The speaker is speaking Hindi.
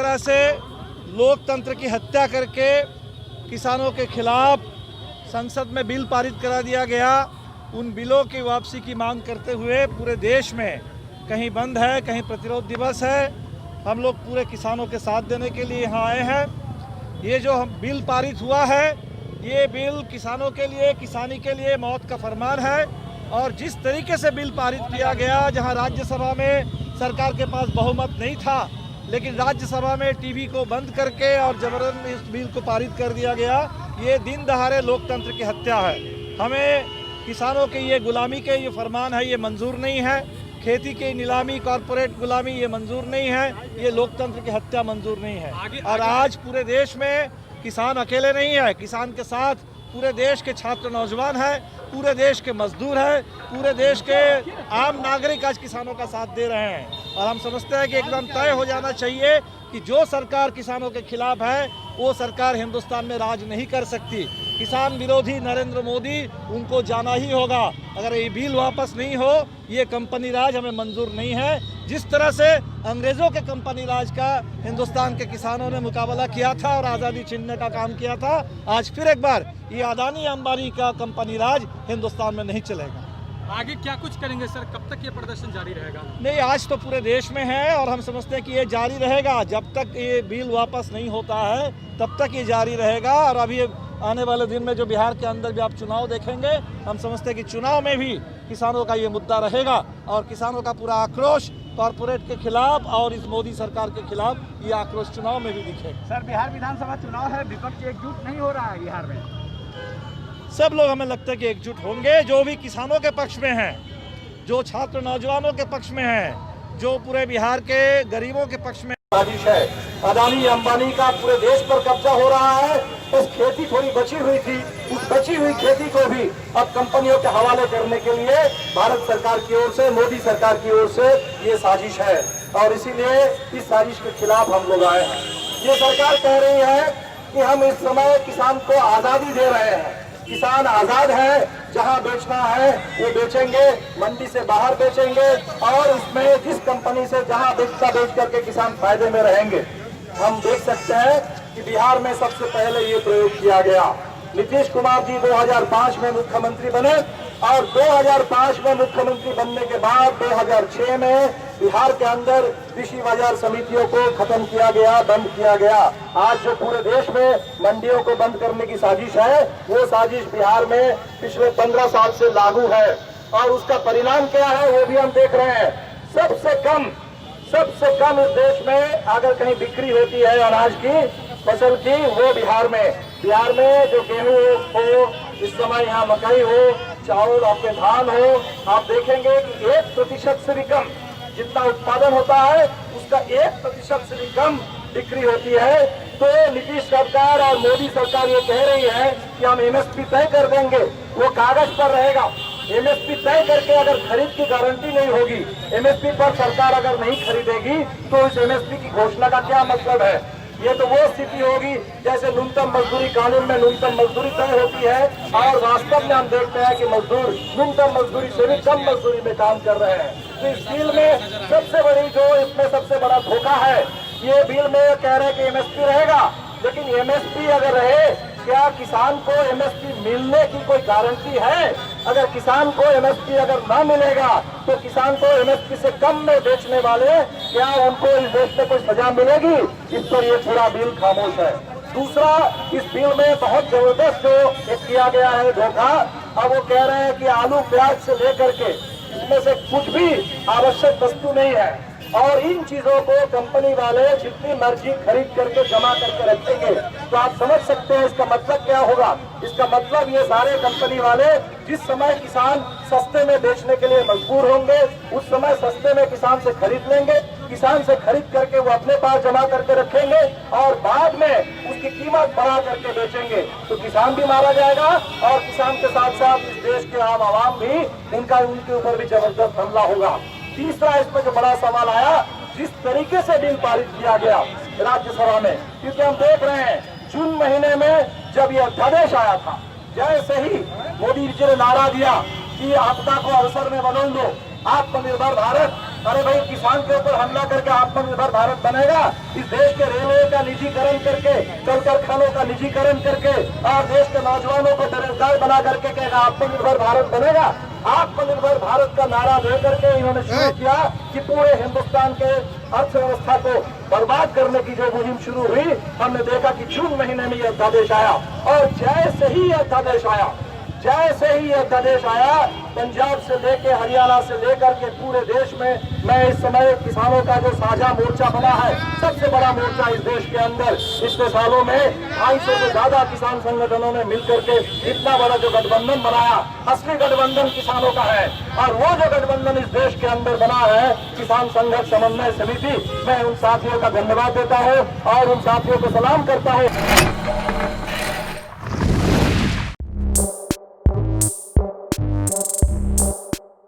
तरह से लोकतंत्र की हत्या करके किसानों के खिलाफ संसद में बिल पारित करा दिया गया, उन बिलों की वापसी की मांग करते हुए पूरे देश में कहीं बंद है, कहीं प्रतिरोध दिवस है। हम लोग पूरे किसानों के साथ देने के लिए यहाँ आए हैं। ये जो हम बिल पारित हुआ है, ये बिल किसानों के लिए, किसानी के लिए मौत का फरमान है। और जिस तरीके से बिल पारित किया गया, जहाँ राज्यसभा में सरकार के पास बहुमत नहीं था, लेकिन राज्यसभा में टीवी को बंद करके और जबरन इस बिल को पारित कर दिया गया, ये दिन दहाड़े लोकतंत्र की हत्या है। हमें किसानों के ये गुलामी के ये फरमान है, ये मंजूर नहीं है। खेती की नीलामी, कॉरपोरेट गुलामी, ये मंजूर नहीं है। ये लोकतंत्र की हत्या मंजूर नहीं है। और आज पूरे देश में किसान अकेले नहीं है, किसान के साथ पूरे देश के छात्र नौजवान हैं, पूरे देश के मजदूर हैं, पूरे देश के आम नागरिक आज किसानों का साथ दे रहे हैं। और हम समझते हैं कि एकदम तय हो जाना चाहिए कि जो सरकार किसानों के खिलाफ है, वो सरकार हिंदुस्तान में राज नहीं कर सकती। किसान विरोधी नरेंद्र मोदी, उनको जाना ही होगा। अगर ये बिल वापस नहीं हो, ये कंपनी राज हमें मंजूर नहीं है। जिस तरह से अंग्रेजों के कंपनी राज का हिंदुस्तान के किसानों ने मुकाबला किया था और आज़ादी छीनने का काम किया था, आज फिर एक बार ये अदानी अंबानी का कंपनी राज हिंदुस्तान में नहीं चलेगा। आगे क्या कुछ करेंगे सर? कब तक ये प्रदर्शन जारी रहेगा? नहीं, आज तो पूरे देश में है और हम समझते हैं कि ये जारी रहेगा। जब तक ये बिल वापस नहीं होता है, तब तक ये जारी रहेगा। और अभी आने वाले दिन में जो बिहार के अंदर भी आप चुनाव देखेंगे, हम समझते हैं कि चुनाव में भी किसानों का ये मुद्दा रहेगा और किसानों का पूरा आक्रोश कॉरपोरेट के खिलाफ और इस मोदी सरकार के खिलाफ ये आक्रोश चुनाव में भी दिखेगा। सर, बिहार विधानसभा चुनाव है, विपक्ष एकजुट नहीं हो रहा है बिहार में। सब लोग हमें लगता है कि एकजुट होंगे, जो भी किसानों के पक्ष में हैं, जो छात्र नौजवानों के पक्ष में हैं, जो पूरे बिहार के गरीबों के पक्ष में। साजिश है, अदानी अंबानी का पूरे देश पर कब्जा हो रहा है। उस खेती थोड़ी बची हुई थी, उस बची हुई खेती को भी अब कंपनियों के हवाले करने के लिए भारत सरकार की ओर से, मोदी सरकार की ओर से ये साजिश है। और इसीलिए इस साजिश के खिलाफ हम लोग आए हैं। ये सरकार कह रही है कि हम इस समय किसान को आजादी दे रहे हैं। किसान आजाद है, जहां बेचना है वो बेचेंगे, मंडी से बाहर बेचेंगे और उसमें जिस कंपनी से जहां बेचता बेच करके किसान फायदे में रहेंगे। हम देख सकते हैं कि बिहार में सबसे पहले ये प्रयोग किया गया। नीतीश कुमार जी 2005 में मुख्यमंत्री बने और 2005 में मुख्यमंत्री बनने के बाद 2006 में बिहार के अंदर कृषि बाजार समितियों को खत्म किया गया, बंद किया गया। आज जो पूरे देश में मंडियों को बंद करने की साजिश है, वो साजिश बिहार में पिछले 15 साल से लागू है। और उसका परिणाम क्या है वो भी हम देख रहे हैं। सबसे कम इस देश में अगर कहीं बिक्री होती है अनाज की, फसल की, वो बिहार में जो गेहूं हो, इस समय यहाँ मकई हो, चावल और धान हो, आप देखेंगे कि 1% से भी कम जितना उत्पादन होता है, उसका 1% से भी कम बिक्री होती है। तो नीतीश सरकार और मोदी सरकार ये कह रही है कि हम एमएसपी तय कर देंगे, वो कागज पर रहेगा। एमएसपी तय करके अगर खरीद की गारंटी नहीं होगी, एमएसपी पर सरकार अगर नहीं खरीदेगी, तो इस एमएसपी की घोषणा का क्या मतलब है? ये तो वो स्थिति होगी जैसे न्यूनतम मजदूरी कानून में न्यूनतम मजदूरी तय होती है और वास्तव में हम देखते हैं कि मजदूर न्यूनतम मजदूरी से भी कम मजदूरी में काम कर रहे हैं। तो इस बिल में सबसे बड़ी जो इसमें सबसे बड़ा धोखा है, ये बिल में कह रहे हैं कि एमएसपी रहेगा, लेकिन एमएसपी अगर रहे, क्या किसान को एमएसपी मिलने की कोई गारंटी है? अगर किसान को एमएसपी अगर ना मिलेगा, तो किसान को एमएसपी से कम में बेचने वाले, क्या उनको इस देश में कोई सजा मिलेगी? इस पर ये पूरा बिल खामोश है। दूसरा, इस बिल में बहुत जबरदस्त जो एक किया गया है धोखा। अब वो कह रहे हैं कि आलू प्याज से लेकर के इसमें से कुछ भी आवश्यक वस्तु नहीं है और इन चीजों को कंपनी वाले जितनी मर्जी खरीद करके जमा करके रखेंगे। तो आप समझ सकते हैं इसका मतलब क्या होगा। इसका मतलब ये सारे कंपनी वाले जिस समय किसान सस्ते में बेचने के लिए मजबूर होंगे, उस समय सस्ते में किसान से खरीद लेंगे, किसान से खरीद करके वो अपने पास जमा करके रखेंगे और बाद में उसकी कीमत बढ़ा करके बेचेंगे। तो किसान भी मारा जाएगा और किसान के साथ साथ इस देश के आम आवाम भी, उनके ऊपर भी जबरदस्त हमला होगा। तीसरा, इसमें जो बड़ा सवाल आया, जिस तरीके से बिल पारित किया गया राज्यसभा में, क्योंकि हम देख रहे हैं जून महीने में जब यह अध्यादेश आया था, जैसे ही मोदी जी ने नारा दिया कि आपदा को अवसर में बदल दो, आत्मनिर्भर भारत, अरे भाई, किसान के ऊपर हमला करके आत्मनिर्भर भारत बनेगा? इस देश के रेलवे का निजीकरण करके, कल कारखानों का निजीकरण करके और देश के नौजवानों को बेरोजगार बना करके क्या आत्मनिर्भर भारत बनेगा? आत्मनिर्भर भारत का नारा देकर के इन्होंने शुरू किया कि पूरे हिंदुस्तान के अर्थव्यवस्था को बर्बाद करने की जो मुहिम शुरू हुई, हमने देखा कि जून महीने में यह अध्यादेश आया और जैसे ही यह अध्यादेश आया, पंजाब से लेके हरियाणा से लेकर के पूरे देश में, मैं इस समय किसानों का जो साझा मोर्चा बना है, सबसे बड़ा मोर्चा इस देश के अंदर, पिछले सालों में 250 से ज्यादा किसान संगठनों ने मिलकर के इतना बड़ा जो गठबंधन बनाया, असली गठबंधन किसानों का है। और वो जो गठबंधन इस देश के अंदर बना है, किसान संघर्ष समन्वय समिति, मैं उन साथियों का धन्यवाद देता हूँ और उन साथियों को सलाम करता हूँ।